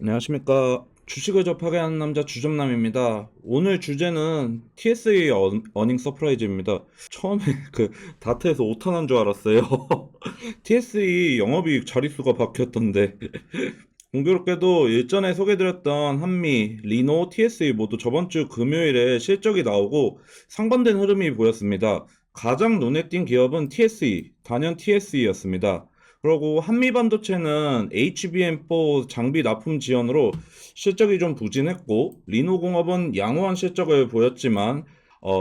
안녕하십니까. 주식을 접하게 하는 남자 주점남입니다. 오늘 주제는 TSA 어닝 서프라이즈입니다. 처음에 그 다트에서 오타난 줄 알았어요. TSA 영업이익 자릿수가 바뀌었던데 공교롭게도 일전에 소개드렸던 한미, 리노, TSA 모두 저번 주 금요일에 실적이 나오고 상반된 흐름이 보였습니다. 가장 눈에 띈 기업은 TSE, 단연 TSE였습니다. 그리고 한미반도체는 HBM4 장비 납품 지연으로 실적이 좀 부진했고, 리노공업은 양호한 실적을 보였지만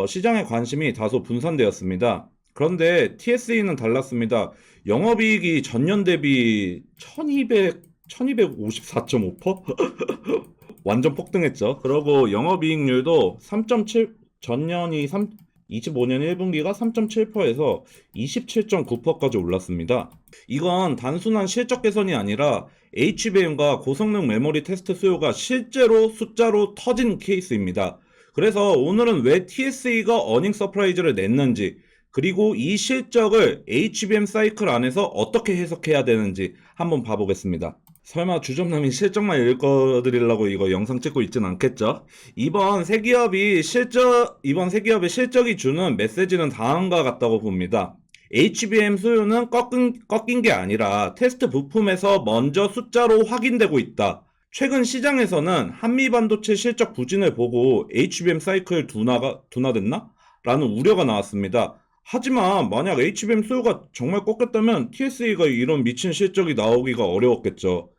시장의 관심이 다소 분산되었습니다. 그런데 TSE는 달랐습니다. 영업이익이 전년 대비 1254.5%? 완전 폭등했죠. 그리고 영업이익률도 3.7, 전년이 25년 1분기가 3.7%에서 27.9%까지 올랐습니다. 이건 단순한 실적 개선이 아니라 HBM과 고성능 메모리 테스트 수요가 실제로 숫자로 터진 케이스입니다. 그래서 오늘은 왜 TSE가 어닝 서프라이즈를 냈는지, 그리고 이 실적을 HBM 사이클 안에서 어떻게 해석해야 되는지 한번 봐보겠습니다. 설마 주점남이 실적만 읽어드리려고 이거 영상 찍고 있진 않겠죠? 이번 세 기업의 실적이 주는 메시지는 다음과 같다고 봅니다. HBM 수요는 꺾인 게 아니라 테스트 부품에서 먼저 숫자로 확인되고 있다. 최근 시장에서는 한미 반도체 실적 부진을 보고 HBM 사이클 둔화됐나? 라는 우려가 나왔습니다. 하지만 만약 HBM 수요가 정말 꺾였다면 TSE가 이런 미친 실적이 나오기가 어려웠겠죠.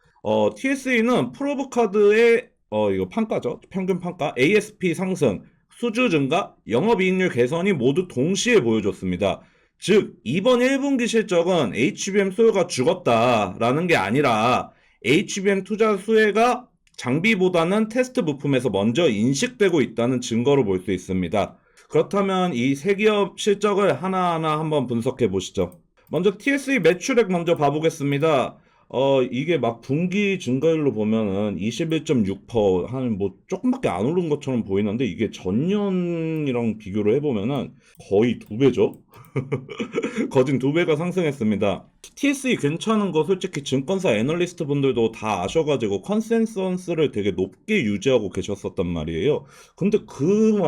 TSE는 프로브 카드의 이거 판가죠. 평균 판가, ASP 상승, 수주 증가, 영업이익률 개선이 모두 동시에 보여줬습니다. 즉, 이번 1분기 실적은 HBM 수요가 죽었다라는 게 아니라 HBM 투자 수혜가 장비보다는 테스트 부품에서 먼저 인식되고 있다는 증거로 볼 수 있습니다. 그렇다면 이 세 기업 실적을 하나하나 한번 분석해 보시죠. 먼저 TSE 매출액 먼저 봐보겠습니다. 이게 막 분기 증가율로 보면은 21.6%, 한 뭐 조금밖에 안 오른 것처럼 보이는데 이게 전년이랑 비교를 해보면은 거의 두 배죠? 거진 두 배가 상승했습니다. TSE 괜찮은 거 솔직히 증권사 애널리스트 분들도 다 아셔가지고 컨센서스를 되게 높게 유지하고 계셨었단 말이에요. 근데 그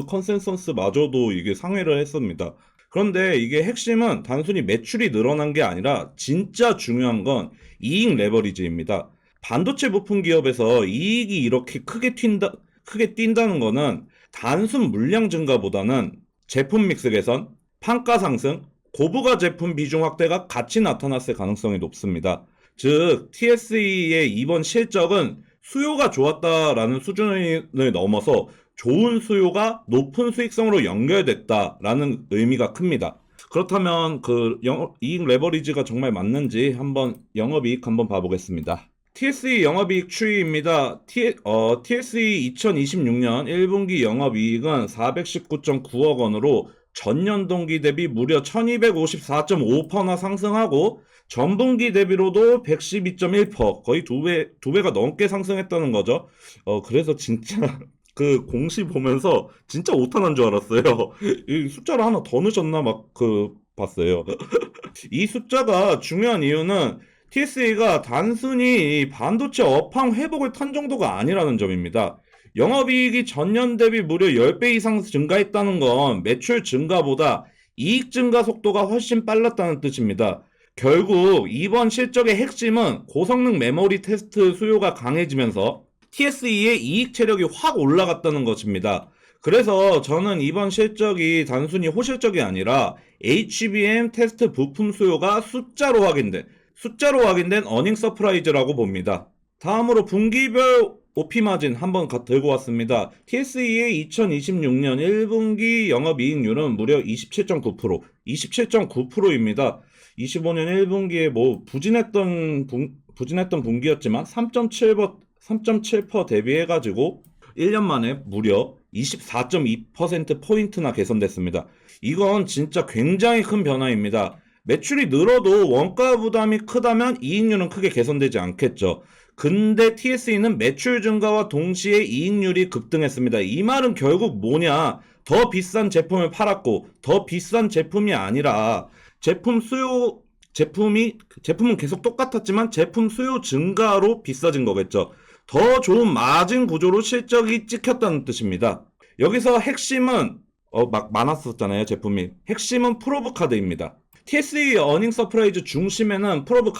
컨센서스마저도 이게 상회를 했습니다. 그런데 이게 핵심은 단순히 매출이 늘어난 게 아니라 진짜 중요한 건 이익 레버리지입니다. 반도체 부품 기업에서 이익이 이렇게 크게 뛴다는 거는 단순 물량 증가보다는 제품 믹스 개선, 판가 상승, 고부가 제품 비중 확대가 같이 나타났을 가능성이 높습니다. 즉, TSE의 이번 실적은 수요가 좋았다라는 수준을 넘어서 좋은 수요가 높은 수익성으로 연결됐다라는 의미가 큽니다. 그렇다면 이익 레버리지가 정말 맞는지 한번 영업이익 한번 봐보겠습니다. TSE 영업이익 추이입니다. TSE 2026년 1분기 영업이익은 419.9억 원으로 전년 동기 대비 무려 1254.5%나 상승하고 전분기 대비로도 112.1%, 거의 두 배가 넘게 상승했다는 거죠. 그래서 진짜 그 공시 보면서 진짜 오타난 줄 알았어요. 이 숫자를 하나 더 넣으셨나 막 봤어요. 이 숫자가 중요한 이유는 TSE가 단순히 반도체 업황 회복을 탄 정도가 아니라는 점입니다. 영업이익이 전년 대비 무려 10배 이상 증가했다는 건 매출 증가보다 이익 증가 속도가 훨씬 빨랐다는 뜻입니다. 결국 이번 실적의 핵심은 고성능 메모리 테스트 수요가 강해지면서 TSE의 이익 체력이 확 올라갔다는 것입니다. 그래서 저는 이번 실적이 단순히 호실적이 아니라 HBM 테스트 부품 수요가 숫자로 확인된 어닝 서프라이즈라고 봅니다. 다음으로 분기별 OP 마진 한번 들고 왔습니다. TSE의 2026년 1분기 영업이익률은 무려 27.9%, 27.9%입니다. 25년 1분기에 뭐 부진했던 분기였지만 3.7% 대비해가지고 1년 만에 무려 24.2%포인트나 개선됐습니다. 이건 진짜 굉장히 큰 변화입니다. 매출이 늘어도 원가 부담이 크다면 이익률은 크게 개선되지 않겠죠. 근데 TSE는 매출 증가와 동시에 이익률이 급등했습니다. 이 말은 결국 뭐냐? 더 비싼 제품을 팔았고, 더 비싼 제품이 아니라 제품 수요 제품은 계속 똑같았지만 제품 수요 증가로 비싸진 거겠죠. 더 좋은 마진 구조로 실적이 찍혔다는 뜻입니다. 여기서 핵심은 막 많았었잖아요, 제품이. 핵심은 프로브 카드입니다. TSE 어닝 서프라이즈 중심에는 프로브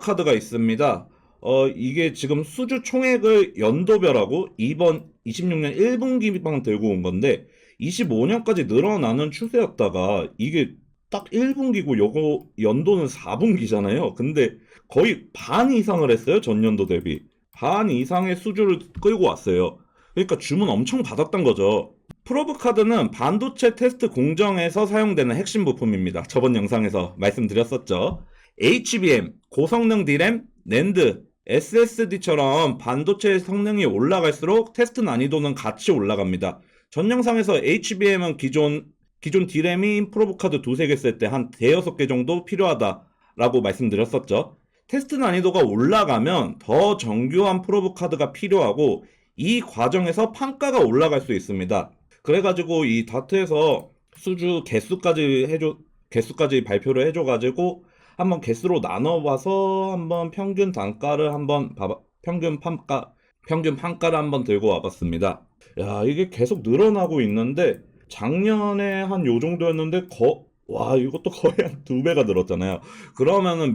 카드가 있습니다. 이게 지금 수주 총액을 연도별하고 이번 26년 1분기만 들고 온 건데 25년까지 늘어나는 추세였다가 이게 딱 1분기고 요거 연도는 4분기잖아요. 근데 거의 반 이상을 했어요. 전년도 대비. 반 이상의 수주를 끌고 왔어요. 그러니까 주문 엄청 받았던 거죠. 프로브 카드는 반도체 테스트 공정에서 사용되는 핵심 부품입니다. 저번 영상에서 말씀드렸었죠. HBM, 고성능 D램, 낸드, SSD처럼 반도체 성능이 올라갈수록 테스트 난이도는 같이 올라갑니다. 전 영상에서 HBM은 기존 D램이 프로브 카드 두세 개 쓸 때 한 대여섯 개 정도 필요하다라고 말씀드렸었죠. 테스트 난이도가 올라가면 더 정교한 프로브 카드가 필요하고 이 과정에서 판가가 올라갈 수 있습니다. 그래가지고 이 다트에서 수주 개수까지 발표를 해줘가지고 한번 개수로 나눠봐서 한번 평균 단가를 한번 평균 판가를 한번 들고 와봤습니다. 야, 이게 계속 늘어나고 있는데 작년에 한 요 정도였는데 와, 이것도 거의 한 두 배가 늘었잖아요. 그러면은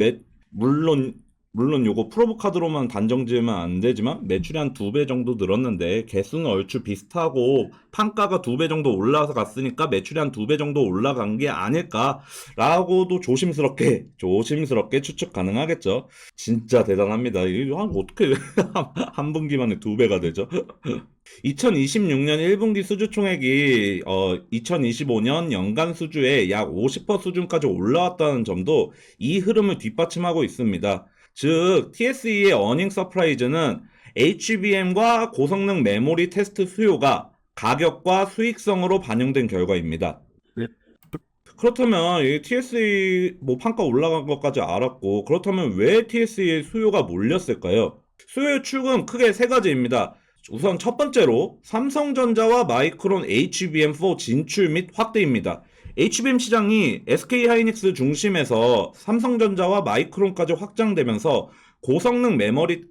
물론 요거 프로브 카드로만 단정 지으면 안 되지만 매출이 한 두 배 정도 늘었는데 개수는 얼추 비슷하고 판가가 두 배 정도 올라서 갔으니까 매출이 한 두 배 정도 올라간 게 아닐까라고도 조심스럽게 추측 가능하겠죠. 진짜 대단합니다. 이거 어떻게 한 분기 만에 두 배가 되죠? 2026년 1분기 수주 총액이 2025년 연간 수주의 약 50% 수준까지 올라왔다는 점도 이 흐름을 뒷받침하고 있습니다. 즉, TSE의 어닝 서프라이즈는 HBM과 고성능 메모리 테스트 수요가 가격과 수익성으로 반영된 결과입니다. 그렇다면 이 TSE 판가 올라간 것까지 알았고, 그렇다면 왜 TSE의 수요가 몰렸을까요? 수요의 축은 크게 세 가지입니다. 우선 첫 번째로 삼성전자와 마이크론 HBM4 진출 및 확대입니다. HBM 시장이 SK하이닉스 중심에서 삼성전자와 마이크론까지 확장되면서 고성능 메모리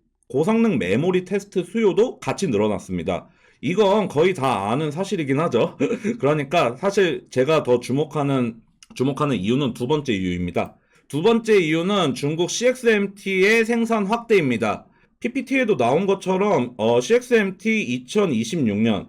테스트 수요도 같이 늘어났습니다. 이건 거의 다 아는 사실이긴 하죠. 그러니까 사실 제가 더 주목하는 이유는 두 번째 이유입니다. 두 번째 이유는 중국 CXMT의 생산 확대입니다. PPT에도 나온 것처럼 CXMT 2026년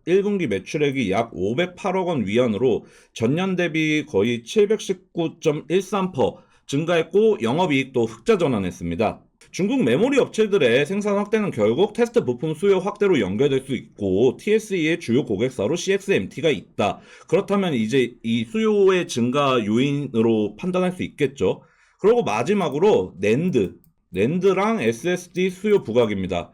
1분기 매출액이 약 508억 원 위안으로 전년 대비 거의 719.13% 증가했고 영업이익도 흑자 전환했습니다. 중국 메모리 업체들의 생산 확대는 결국 테스트 부품 수요 확대로 연결될 수 있고 TSE의 주요 고객사로 CXMT가 있다. 그렇다면 이제 이 수요의 증가 요인으로 판단할 수 있겠죠. 그리고 마지막으로 낸드랑 SSD 수요 부각입니다.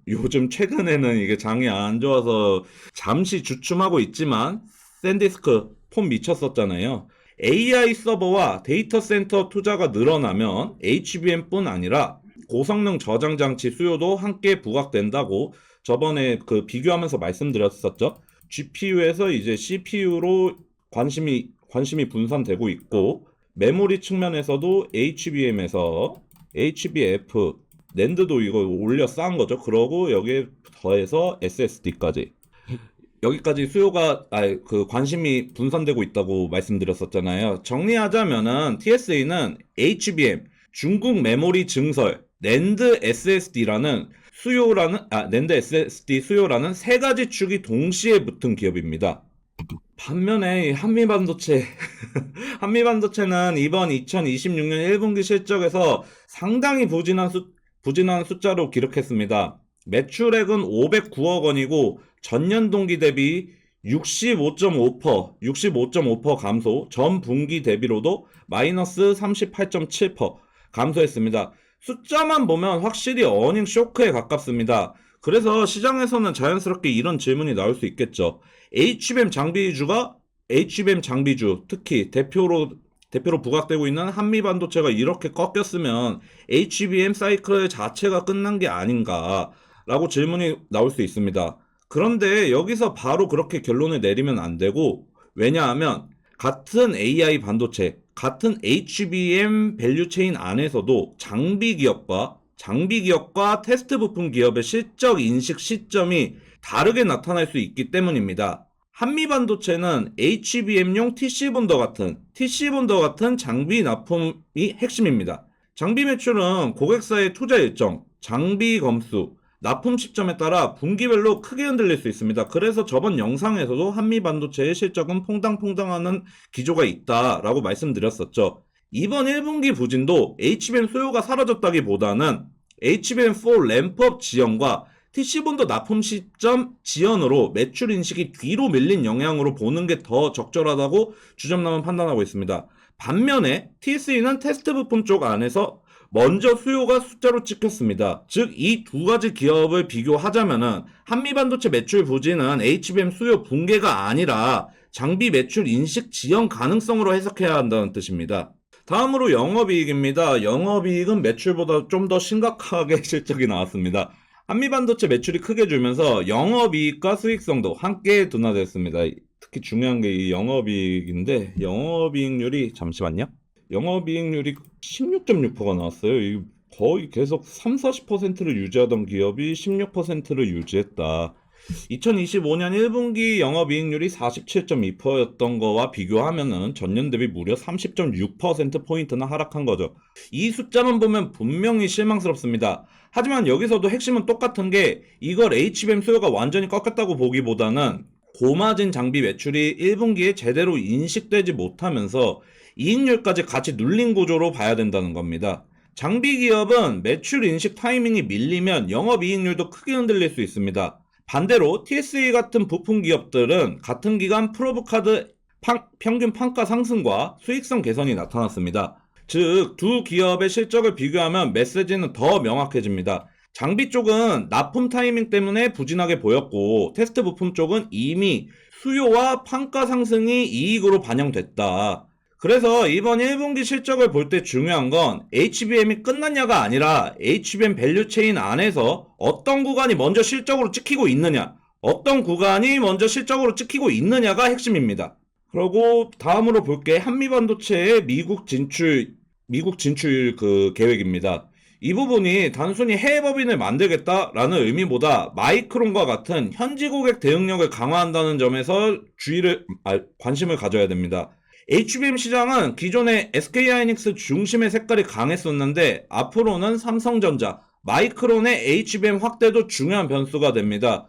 요즘 최근에는 이게 장이 안 좋아서 잠시 주춤하고 있지만 샌디스크 폰 미쳤었잖아요. AI 서버와 데이터 센터 투자가 늘어나면 HBM뿐 아니라 고성능 저장 장치 수요도 함께 부각된다고 저번에 비교하면서 말씀드렸었죠. GPU에서 이제 CPU로 관심이 분산되고 있고 메모리 측면에서도 HBM에서 HBF 낸드도 이거 올려 쌓은 거죠. 그러고 여기에 더해서 SSD까지 여기까지 관심이 분산되고 있다고 말씀드렸었잖아요. 정리하자면은 TSE는 HBM, 중국 메모리 증설, 낸드 SSD 수요라는 세 가지 축이 동시에 붙은 기업입니다. 반면에 한미반도체는 이번 2026년 1분기 실적에서 상당히 부진한 숫자로 기록했습니다. 매출액은 509억 원이고 전년 동기 대비 65.5% 감소, 전 분기 대비로도 마이너스 38.7% 감소했습니다. 숫자만 보면 확실히 어닝 쇼크에 가깝습니다. 그래서 시장에서는 자연스럽게 이런 질문이 나올 수 있겠죠. HBM 장비주, 특히 대표로 부각되고 있는 한미반도체가 이렇게 꺾였으면 HBM 사이클 자체가 끝난 게 아닌가라고 질문이 나올 수 있습니다. 그런데 여기서 바로 그렇게 결론을 내리면 안 되고, 왜냐하면 같은 AI 반도체, 같은 HBM 밸류체인 안에서도 장비 기업과 테스트 부품 기업의 실적 인식 시점이 다르게 나타날 수 있기 때문입니다. 한미 반도체는 HBM용 TC 본더 같은 장비 납품이 핵심입니다. 장비 매출은 고객사의 투자 일정, 장비 검수, 납품 시점에 따라 분기별로 크게 흔들릴 수 있습니다. 그래서 저번 영상에서도 한미 반도체의 실적은 퐁당퐁당하는 기조가 있다라고 말씀드렸었죠. 이번 1분기 부진도 HBM 수요가 사라졌다기보다는 HBM4 램프업 지연과 TC본더 납품 시점 지연으로 매출 인식이 뒤로 밀린 영향으로 보는 게 더 적절하다고 주점남은 판단하고 있습니다. 반면에 TSE는 테스트 부품 쪽 안에서 먼저 수요가 숫자로 찍혔습니다. 즉 이 두 가지 기업을 비교하자면은 한미 반도체 매출 부진은 HBM 수요 붕괴가 아니라 장비 매출 인식 지연 가능성으로 해석해야 한다는 뜻입니다. 다음으로 영업이익입니다. 영업이익은 매출보다 좀 더 심각하게 실적이 나왔습니다. 한미반도체 매출이 크게 줄면서 영업이익과 수익성도 함께 둔화됐습니다. 특히 중요한 게 이 영업이익인데 영업이익률이 잠시만요. 영업이익률이 16.6%가 나왔어요. 거의 계속 3, 40%를 유지하던 기업이 16%를 유지했다. 2025년 1분기 영업이익률이 47.2%였던 거와 비교하면은 전년 대비 무려 30.6%포인트나 하락한 거죠. 이 숫자만 보면 분명히 실망스럽습니다. 하지만 여기서도 핵심은 똑같은 게 이걸 HBM 수요가 완전히 꺾였다고 보기보다는 고마진 장비 매출이 1분기에 제대로 인식되지 못하면서 이익률까지 같이 눌린 구조로 봐야 된다는 겁니다. 장비 기업은 매출 인식 타이밍이 밀리면 영업이익률도 크게 흔들릴 수 있습니다. 반대로 TSE 같은 부품 기업들은 같은 기간 프로브카드 평균 판가 상승과 수익성 개선이 나타났습니다. 즉, 두 기업의 실적을 비교하면 메시지는 더 명확해집니다. 장비 쪽은 납품 타이밍 때문에 부진하게 보였고, 테스트 부품 쪽은 이미 수요와 판가 상승이 이익으로 반영됐다. 그래서 이번 1분기 실적을 볼 때 중요한 건 HBM이 끝났냐가 아니라 HBM 밸류체인 안에서 어떤 구간이 먼저 실적으로 찍히고 있느냐가 핵심입니다. 그리고 다음으로 볼 게 한미반도체의 미국 진출 그 계획입니다. 이 부분이 단순히 해외 법인을 만들겠다라는 의미보다 마이크론과 같은 현지 고객 대응력을 강화한다는 점에서 관심을 가져야 됩니다. HBM 시장은 기존의 SK하이닉스 중심의 색깔이 강했었는데 앞으로는 삼성전자, 마이크론의 HBM 확대도 중요한 변수가 됩니다.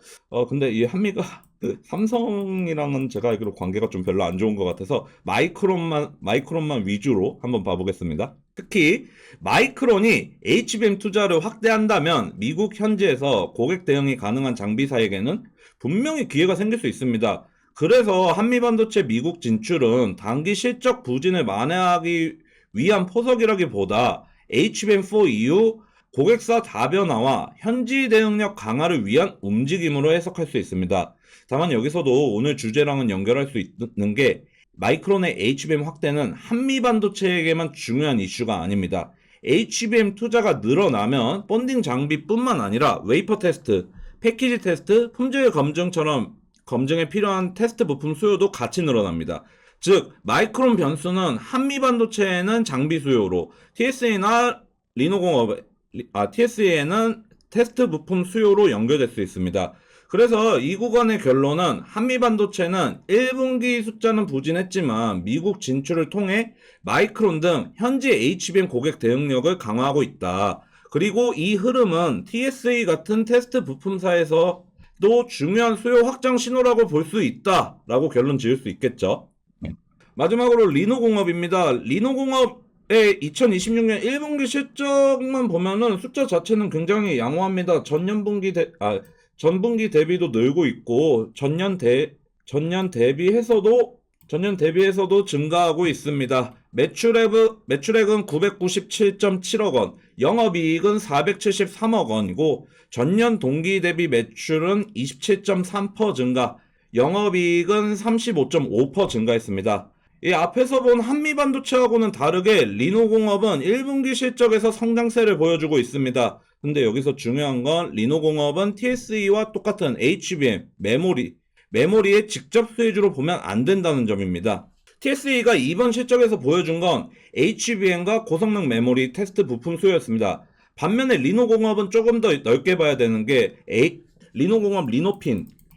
근데 이 한미가 삼성이랑은 제가 알기로 관계가 좀 별로 안 좋은 것 같아서 마이크론만 위주로 한번 봐보겠습니다. 특히 마이크론이 HBM 투자를 확대한다면 미국 현지에서 고객 대응이 가능한 장비사에게는 분명히 기회가 생길 수 있습니다. 그래서 한미반도체 미국 진출은 단기 실적 부진을 만회하기 위한 포석이라기보다 HBM4 이후 고객사 다변화와 현지 대응력 강화를 위한 움직임으로 해석할 수 있습니다. 다만 여기서도 오늘 주제랑은 연결할 수 있는 게 마이크론의 HBM 확대는 한미반도체에게만 중요한 이슈가 아닙니다. HBM 투자가 늘어나면 본딩 장비뿐만 아니라 웨이퍼 테스트, 패키지 테스트, 품질 검증에 필요한 테스트 부품 수요도 같이 늘어납니다. 즉, 마이크론 변수는 한미반도체에는 장비 수요로, TSE에는 테스트 부품 수요로 연결될 수 있습니다. 그래서 이 구간의 결론은 한미반도체는 1분기 숫자는 부진했지만 미국 진출을 통해 마이크론 등 현지 HBM 고객 대응력을 강화하고 있다. 그리고 이 흐름은 TSE 같은 테스트 부품사에서 또 중요한 수요 확장 신호라고 볼 수 있다라고 결론 지을 수 있겠죠. 마지막으로 리노공업입니다. 리노공업의 2026년 1분기 실적만 보면은 숫자 자체는 굉장히 양호합니다. 전분기 대비도 늘고 있고 전년 대비해서도 증가하고 있습니다. 매출액은 997.7억 원, 영업이익은 473억 원이고 전년 동기 대비 매출은 27.3% 증가, 영업이익은 35.5% 증가했습니다. 이 앞에서 본 한미반도체하고는 다르게 리노공업은 1분기 실적에서 성장세를 보여주고 있습니다. 근데 여기서 중요한 건 리노공업은 TSE와 똑같은 HBM, 메모리의 직접 수혜주로 보면 안 된다는 점입니다. TSE가 이번 실적에서 보여준 건 HBM과 고성능 메모리 테스트 부품 수요였습니다. 반면에 리노공업은 조금 더 넓게 봐야 되는 게 리노공업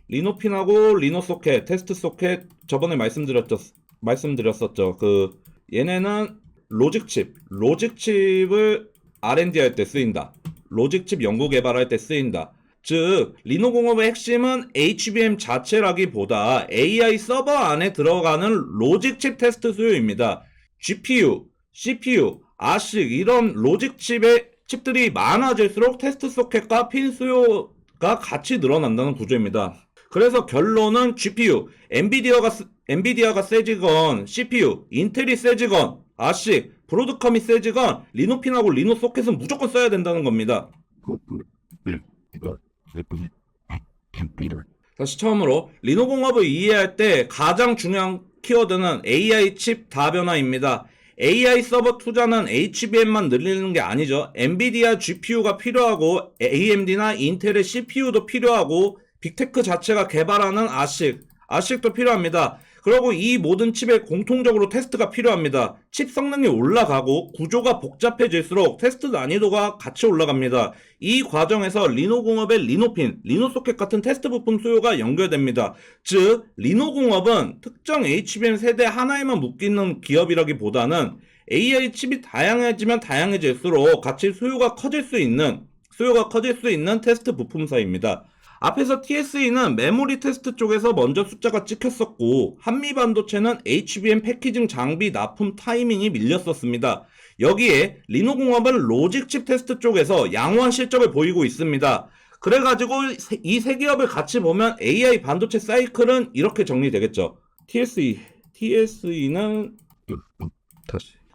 리노핀하고 리노소켓, 테스트 소켓 저번에 말씀드렸었죠. 얘네는 로직칩을 R&D 할 때 쓰인다. 로직칩 연구 개발할 때 쓰인다. 즉 리노공업의 핵심은 HBM 자체라기보다 AI 서버 안에 들어가는 로직칩 테스트 수요입니다. GPU, CPU, ASIC 이런 칩들이 많아질수록 테스트 소켓과 핀 수요가 같이 늘어난다는 구조입니다. 그래서 결론은 GPU, 엔비디아가 세지건 CPU, 인텔이 세지건 ASIC, 브로드컴이 세지건 리노핀하고 리노소켓은 무조건 써야 된다는 겁니다. 다시 처음으로 리노공업을 이해할 때 가장 중요한 키워드는 AI 칩 다변화입니다. AI 서버 투자는 HBM만 늘리는 게 아니죠. 엔비디아 GPU가 필요하고 AMD나 인텔의 CPU도 필요하고 빅테크 자체가 개발하는 ASIC도 필요합니다. 그리고 이 모든 칩에 공통적으로 테스트가 필요합니다. 칩 성능이 올라가고 구조가 복잡해질수록 테스트 난이도가 같이 올라갑니다. 이 과정에서 리노공업의 리노핀, 리노소켓 같은 테스트 부품 수요가 연결됩니다. 즉 리노공업은 특정 HBM 세대 하나에만 묶이는 기업이라기보다는 AI 칩이 다양해지면 다양해질수록 같이 수요가 커질 수 있는 테스트 부품사입니다. 앞에서 TSE는 메모리 테스트 쪽에서 먼저 숫자가 찍혔었고 한미반도체는 HBM 패키징 장비 납품 타이밍이 밀렸었습니다. 여기에 리노공업은 로직칩 테스트 쪽에서 양호한 실적을 보이고 있습니다. 그래가지고 이 세 기업을 같이 보면 AI 반도체 사이클은 이렇게 정리되겠죠.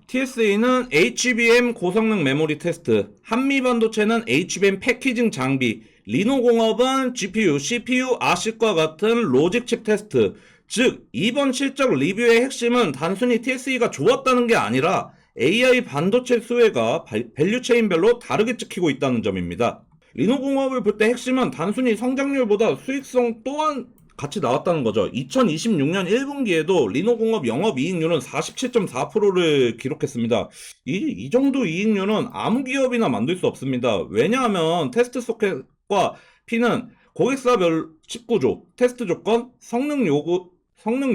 TSE는 HBM 고성능 메모리 테스트, 한미반도체는 HBM 패키징 장비, 리노공업은 GPU, CPU, ASIC과 같은 로직칩 테스트. 즉 이번 실적 리뷰의 핵심은 단순히 TSE가 좋았다는 게 아니라 AI 반도체 수혜가 밸류체인별로 다르게 찍히고 있다는 점입니다. 리노공업을 볼 때 핵심은 단순히 성장률보다 수익성 또한 같이 나왔다는 거죠. 2026년 1분기에도 리노공업 영업이익률은 47.4%를 기록했습니다. 이 정도 이익률은 아무 기업이나 만들 수 없습니다. 왜냐하면 테스트 소켓과 핀은 고객사별 칩 구조, 테스트 조건, 성능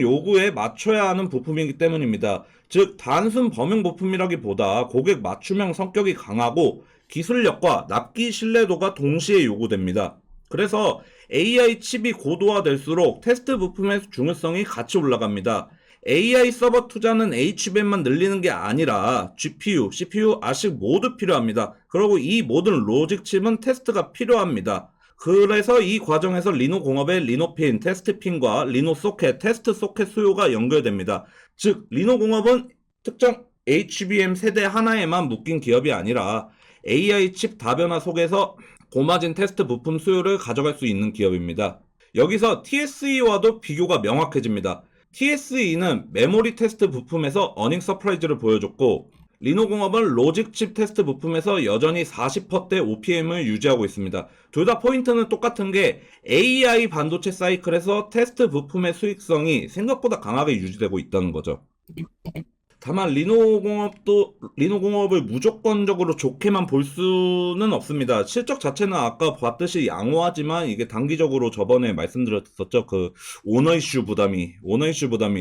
요구에 맞춰야 하는 부품이기 때문입니다. 즉 단순 범용 부품이라기보다 고객 맞춤형 성격이 강하고 기술력과 납기 신뢰도가 동시에 요구됩니다. 그래서 AI 칩이 고도화될수록 테스트 부품의 중요성이 같이 올라갑니다. AI 서버 투자는 HBM만 늘리는 게 아니라 GPU, CPU, ASIC 모두 필요합니다. 그리고 이 모든 로직 칩은 테스트가 필요합니다. 그래서 이 과정에서 리노공업의 리노핀, 테스트핀과 리노소켓, 테스트 소켓 수요가 연결됩니다. 즉 리노공업은 특정 HBM 세대 하나에만 묶인 기업이 아니라 AI 칩 다변화 속에서 고마진 테스트 부품 수요를 가져갈 수 있는 기업입니다. 여기서 TSE와도 비교가 명확해집니다. TSE는 메모리 테스트 부품에서 어닝 서프라이즈를 보여줬고 리노공업은 로직 칩 테스트 부품에서 여전히 40%대 OPM을 유지하고 있습니다. 둘 다 포인트는 똑같은 게 AI 반도체 사이클에서 테스트 부품의 수익성이 생각보다 강하게 유지되고 있다는 거죠. 다만 리노공업을 무조건적으로 좋게만 볼 수는 없습니다. 실적 자체는 아까 봤듯이 양호하지만 이게 단기적으로 저번에 말씀드렸었죠. 오너 이슈 부담이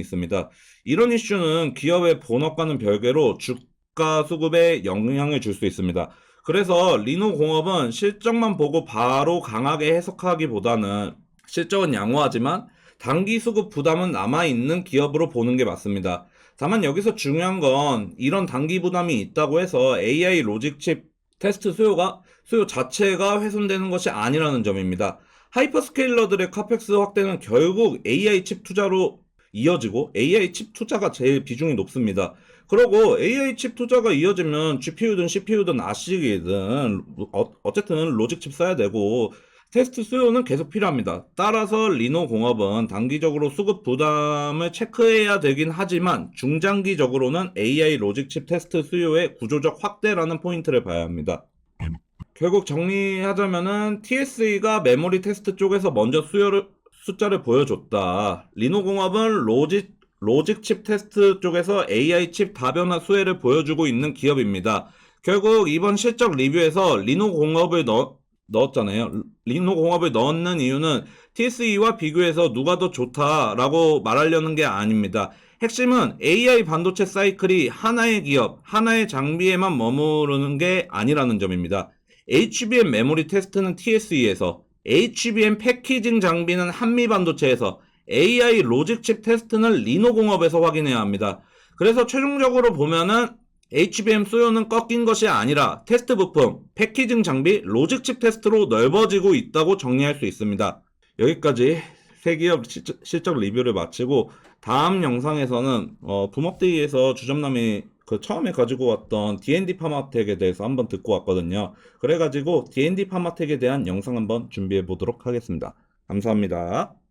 있습니다. 이런 이슈는 기업의 본업과는 별개로 주가 수급에 영향을 줄 수 있습니다. 그래서 리노공업은 실적만 보고 바로 강하게 해석하기보다는 실적은 양호하지만 단기 수급 부담은 남아있는 기업으로 보는 게 맞습니다. 다만 여기서 중요한 건 이런 단기 부담이 있다고 해서 AI 로직칩 테스트 수요 자체가 훼손되는 것이 아니라는 점입니다. 하이퍼스케일러들의 카펙스 확대는 결국 AI 칩 투자로 이어지고 AI 칩 투자가 제일 비중이 높습니다. 그리고 AI 칩 투자가 이어지면 GPU든 CPU든 ASIC이든 어쨌든 로직칩 써야 되고 테스트 수요는 계속 필요합니다. 따라서 리노공업은 단기적으로 수급 부담을 체크해야 되긴 하지만 중장기적으로는 AI 로직칩 테스트 수요의 구조적 확대라는 포인트를 봐야 합니다. 결국 정리하자면은 TSE가 메모리 테스트 쪽에서 먼저 숫자를 보여줬다. 리노공업은 로직 칩 테스트 쪽에서 AI 칩 다변화 수혜를 보여주고 있는 기업입니다. 결국 이번 실적 리뷰에서 리노 공업을 넣었잖아요. 리노 공업을 넣는 이유는 TSE와 비교해서 누가 더 좋다라고 말하려는 게 아닙니다. 핵심은 AI 반도체 사이클이 하나의 기업, 하나의 장비에만 머무르는 게 아니라는 점입니다. HBM 메모리 테스트는 TSE에서, HBM 패키징 장비는 한미반도체에서, AI 로직 칩 테스트는 리노공업에서 확인해야 합니다. 그래서 최종적으로 보면은 HBM 수요는 꺾인 것이 아니라 테스트 부품, 패키징 장비, 로직 칩 테스트로 넓어지고 있다고 정리할 수 있습니다. 여기까지 세 기업 실적 리뷰를 마치고 다음 영상에서는 붐업데이에서 주점남이 그 처음에 가지고 왔던 D&D 파마텍에 대해서 한번 듣고 왔거든요. 그래가지고 D&D 파마텍에 대한 영상 한번 준비해 보도록 하겠습니다. 감사합니다.